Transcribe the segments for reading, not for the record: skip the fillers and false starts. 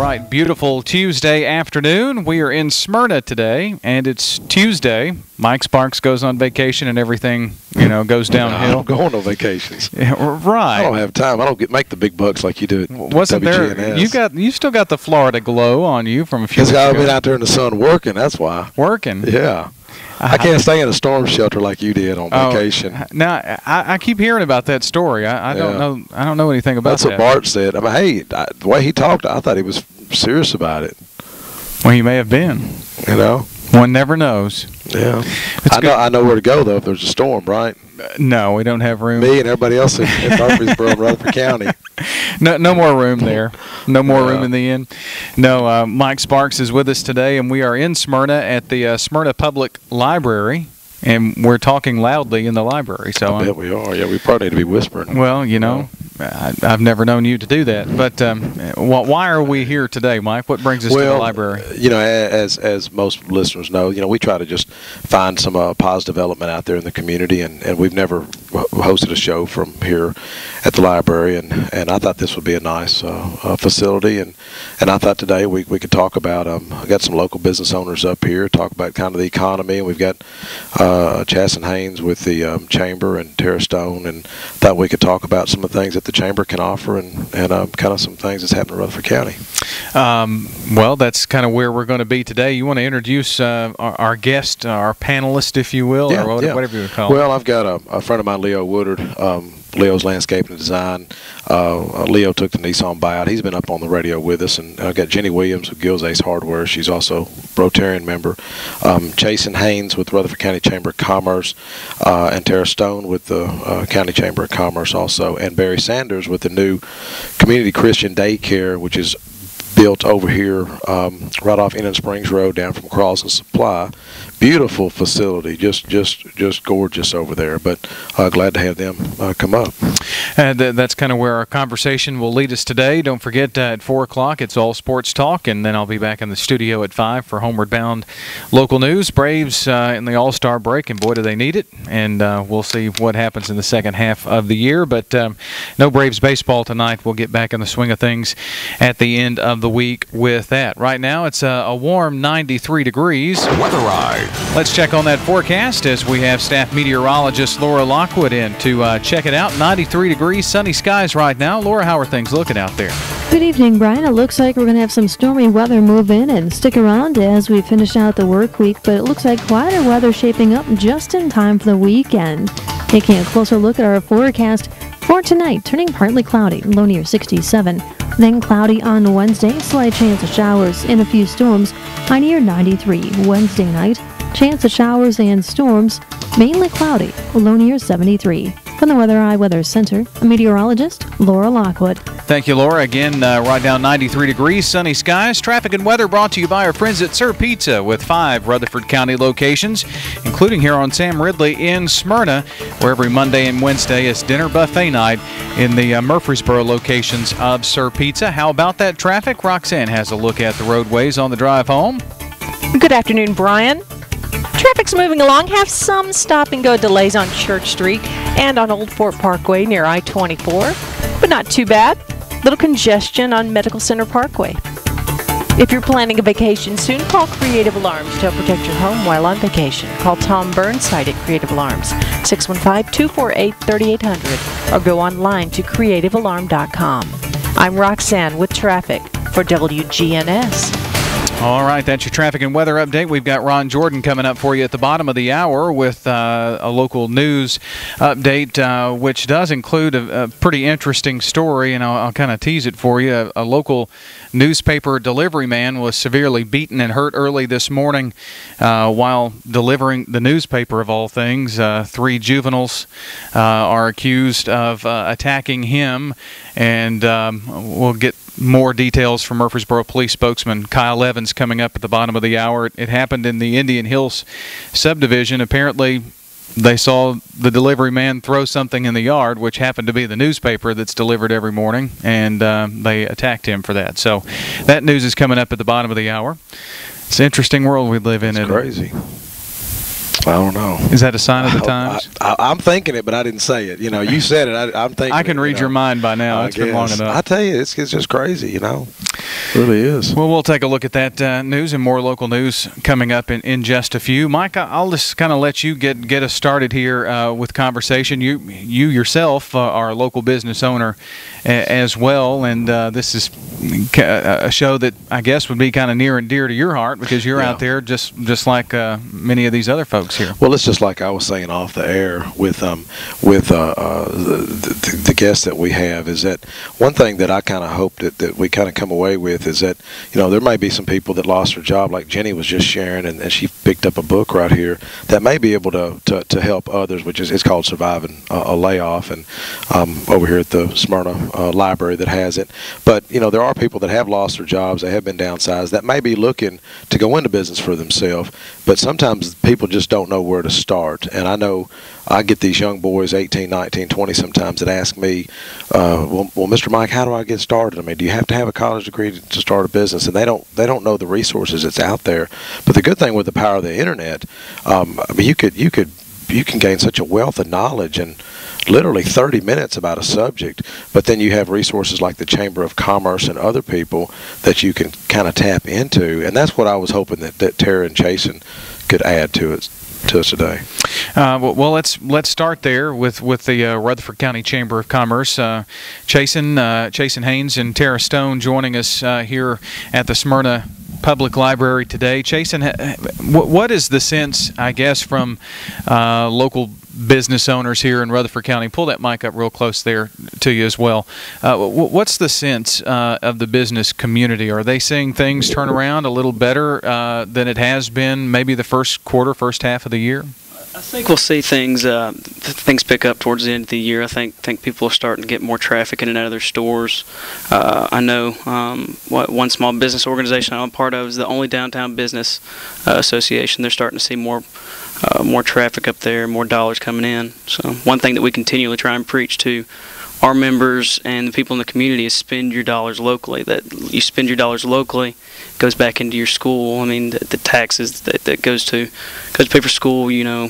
right, beautiful Tuesday afternoon. We are in Smyrna today, and it's Tuesday. Mike Sparks goes on vacation, and everything, goes downhill. I'm going on vacations. Yeah, right. I don't have time. I don't make the big bucks like you do at Wasn't WGNS. there? You still got the Florida glow on you from a few. Because I've been out there in the sun working. That's why. Working. Yeah. I can't stay in a storm shelter like you did on vacation. Now I keep hearing about that story. I don't know. I don't know anything about that. That's what Bart said. I mean, hey, the way he talked, I thought he was serious about it. Well, he may have been. One never knows. Yeah. I know where to go though if there's a storm, right? No, we don't have room. Me and everybody else in Murfreesboro and Rutherford County. No more room there. No more room in the inn. No, Mike Sparks is with us today, and we are in Smyrna at the Smyrna Public Library, and we're talking loudly in the library. So I bet we are. Yeah, we probably need to be whispering. Well, I've never known you to do that. But why are we here today, Mike? What brings us to the library? As most listeners know, we try to just find some positive development out there in the community, and we've never hosted a show from here at the library, and I thought this would be a nice facility, and I thought today we could talk about, I got some local business owners up here, talk about kind of the economy, and we've got Chas and Haynes with the Chamber and Tara Stone, and thought we could talk about some of the things that the Chamber can offer and kind of some things that's happening in Rutherford County. Well, that's kind of where we're going to be today. You want to introduce our guest, our panelist, if you will, or whatever you would call it? Well, I've got a friend of mine, Leo Woodard, Leo's Landscape and Design. Leo took the Nissan buyout. He's been up on the radio with us. And I've got Jenny Williams with Gills Ace Hardware. She's also a Rotarian member. Chas and Haynes with Rutherford County Chamber of Commerce. And Tara Stone with the County Chamber of Commerce also. And Barry Sanders with the new Community Christian Daycare, which is built over here right off Indian Springs Road down from Cross and Supply. Beautiful facility, just gorgeous over there, but glad to have them come up. And that's kind of where our conversation will lead us today. Don't forget, at 4 o'clock, it's all sports talk, and then I'll be back in the studio at 5 for Homeward Bound local news. Braves in the All-Star break, and boy, do they need it, and we'll see what happens in the second half of the year, but no Braves baseball tonight. We'll get back in the swing of things at the end of the week with that. Right now, it's a warm 93 degrees. Weather Ride. Let's check on that forecast as we have staff meteorologist Laura Lockwood in to check it out. 93 degrees, sunny skies right now. Laura, how are things looking out there? Good evening, Brian. It looks like we're going to have some stormy weather move in and stick around as we finish out the work week, but it looks like quieter weather shaping up just in time for the weekend. Taking a closer look at our forecast for tonight, turning partly cloudy, low near 67. Then cloudy on Wednesday, slight chance of showers and a few storms, high near 93. Wednesday night, chance of showers and storms, mainly cloudy, low near 73. From the Weather Eye Weather Center, meteorologist Laura Lockwood. Thank you, Laura. Again, right now 93 degrees, sunny skies. Traffic and weather brought to you by our friends at Sir Pizza with 5 Rutherford County locations, including here on Sam Ridley in Smyrna, where every Monday and Wednesday is dinner buffet night in the Murfreesboro locations of Sir Pizza. How about that traffic? Roxanne has a look at the roadways on the drive home. Good afternoon, Brian. Traffic's moving along. Have some stop-and-go delays on Church Street and on Old Fort Parkway near I-24, but not too bad. Little congestion on Medical Center Parkway. If you're planning a vacation soon, call Creative Alarms to help protect your home while on vacation. Call Tom Burnside at Creative Alarms, 615-248-3800, or go online to creativealarm.com. I'm Roxanne with traffic for WGNS. All right, that's your traffic and weather update. We've got Ron Jordan coming up for you at the bottom of the hour with a local news update, which does include a pretty interesting story, and I'll kind of tease it for you. A local newspaper delivery man was severely beaten and hurt early this morning while delivering the newspaper, of all things. 3 juveniles are accused of attacking him, and we'll get more details from Murfreesboro Police spokesman Kyle Evans coming up at the bottom of the hour. It happened in the Indian Hills subdivision. Apparently, they saw the delivery man throw something in the yard, which happened to be the newspaper that's delivered every morning, and they attacked him for that. So that news is coming up at the bottom of the hour. It's an interesting world we live in. It's crazy. I don't know. Is that a sign of the times? I'm thinking it, but I didn't say it. You said it. I'm thinking. I can read your mind by now. It's been long enough. I tell you, it's just crazy. Really is. Well, we'll take a look at that news and more local news coming up in just a few. Mike, I'll just kind of let you get us started here with conversation. You yourself are a local business owner as well, and this is a show that I guess would be kind of near and dear to your heart because you're out there just like many of these other folks here. Well, it's just like I was saying off the air with the guests that we have, is that one thing that I kind of hope that we kind of come away with is that, you know, there may be some people that lost their job, like Jenny was just sharing, and she picked up a book right here that may be able to help others, which is it's called Surviving a Layoff, and over here at the Smyrna library that has it. But, you know, there are people that have lost their jobs, they have been downsized, that may be looking to go into business for themselves, but sometimes people just don't know where to start. And I know I get these young boys, 18, 19, 20 sometimes, that ask me, well, Mr. Mike, how do I get started? I mean, do you have to have a college degree to start a business? And they don't know the resources that's out there. But the good thing with the power of the internet, I mean, you can gain such a wealth of knowledge in literally 30 minutes about a subject, but then you have resources like the Chamber of Commerce and other people that you can kind of tap into, and that's what I was hoping that Tara and Chasen could add to us today. Well, let's start there with the Rutherford County Chamber of Commerce. Chasen Haynes and Tara Stone joining us here at the Smyrna Public Library today. Chasen, what is the sense, I guess, from local business owners here in Rutherford County? Pull that mic up real close there to you as well. What's the sense of the business community? Are they seeing things turn around a little better than it has been maybe the first half of the year? I think we'll see things pick up towards the end of the year. I think people are starting to get more traffic in and out of their stores. I know one small business organization I'm a part of is the Only Downtown Business Association. They're starting to see more traffic up there, more dollars coming in. So one thing that we continually try and preach to our members and the people in the community is spend your dollars locally. That you spend your dollars locally, goes back into your school. I mean, the taxes that goes to pay for school. You know,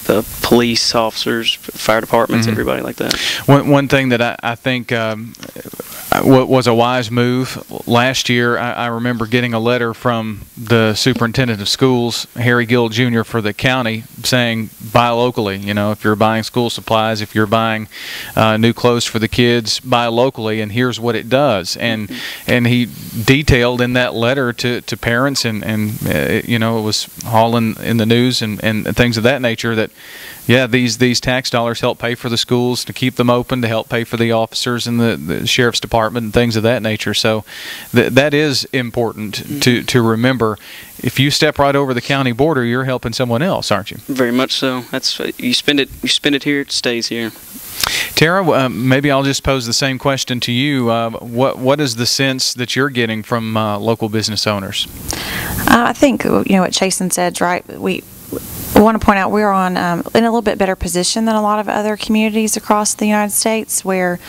the police officers, fire departments, everybody like that. One thing that I think was a wise move last year, I remember getting a letter from the superintendent of schools, Harry Gill Jr. for the county, saying buy locally. You know, if you're buying school supplies, if you're buying new clothes for the kids, buy locally, and here's what it does. And he detailed in that letter to parents, and you know, it was all in the news and things of that nature, that yeah, these tax dollars help pay for the schools, to keep them open, to help pay for the officers and the sheriff's department and things of that nature. So that is important to remember. If you step right over the county border, you're helping someone else, aren't you? Very much so. That's you spend it here, it stays here. Tara, maybe I'll just pose the same question to you. What is the sense that you're getting from local business owners? I think, you know, what Chasen said, right? We want to point out we're in a little bit better position than a lot of other communities across the United States, where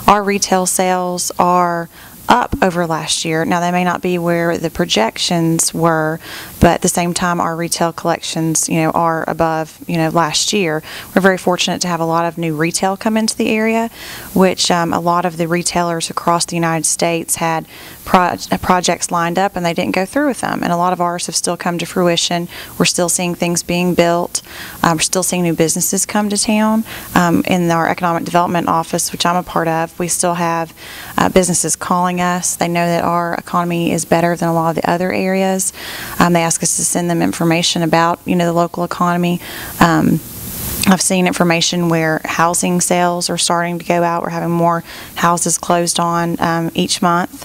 our retail sales are up over last year. Now, they may not be where the projections were, but at the same time, our retail collections, you know, are above, you know, last year. We're very fortunate to have a lot of new retail come into the area, which a lot of the retailers across the United States had projects lined up and they didn't go through with them, and a lot of ours have still come to fruition. We're still seeing things being built. We're still seeing new businesses come to town. In our economic development office, which I'm a part of, we still have businesses calling us. They know that our economy is better than a lot of the other areas. They ask us to send them information about, you know, the local economy. I've seen information where housing sales are starting to go out. We're having more houses closed on each month.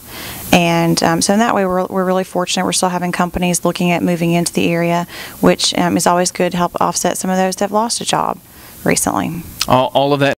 And so in that way, we're really fortunate. We're still having companies looking at moving into the area, which is always good to help offset some of those that have lost a job recently. All of that